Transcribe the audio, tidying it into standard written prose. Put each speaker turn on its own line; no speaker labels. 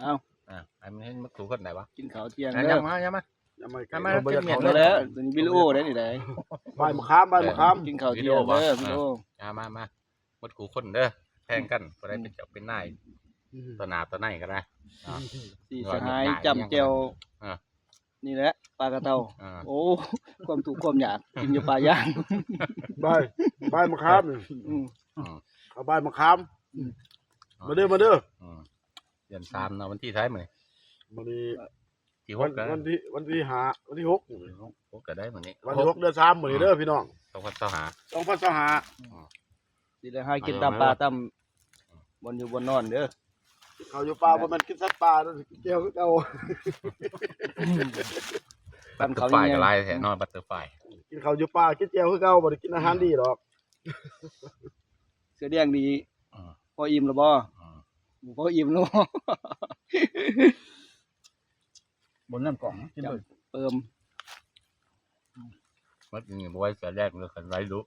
เอา
ไอ้มันเห็นมันถูกคนไหนวะ
กินข้าวเที่ยง
ยั
เด้อง
มายังมา
ยังไม่
ทำไม
บรรยากาศ
เอาแล้วตัวนี้วิดีโอได้นี่ได้
ใบมะขามใบมะขาม
กินข้าวเที่ยงเด้อวิดีโอ
มามันถูกคนเด้อแทงกันก็ได้เป็นเจ้าเป็นนายตัวหนาตัวไหนก็ได้
สี่สหายจำเจียวนี่แหละปลากระเต่าโอ้ความถูกความอยากกินอยู่ปลาย่าง
ใบมะขามเอาใบมะขามมาเด้อ
เดือน3เนาะวันที่ท้ายมื้อ
วันนี้
ที่
วัน
6ก็
ที่5วันที่6
ก็ได้มื้อนี้
วันที่6เดือน3มื้อนี้เด้อพี่น้อง 2025
สิได้หากินตามปลาตามบนอยู่บนนอนเด้อ
เขาอยู่ป่าบ่แม่นกินสัตว์ป่าเด้อเกี่ยวคือเก่า
ปั่น
เขา
เขา
ฝ่าย
ยัง
ก็
ไง
ลายแท้นอนบัตเตอร์ไฟ
กินข้าวอยู่ป่ากินแจ่วคือเก่าบ่ได้กินอาหารดีดอก
เสื้อแดงดีพออิ่มแล้วบ่พออิ่มแล้วบนน้ำกล่องกินเติม
มันนี่บ่ไว้เสียแรกเลยคันไรรู้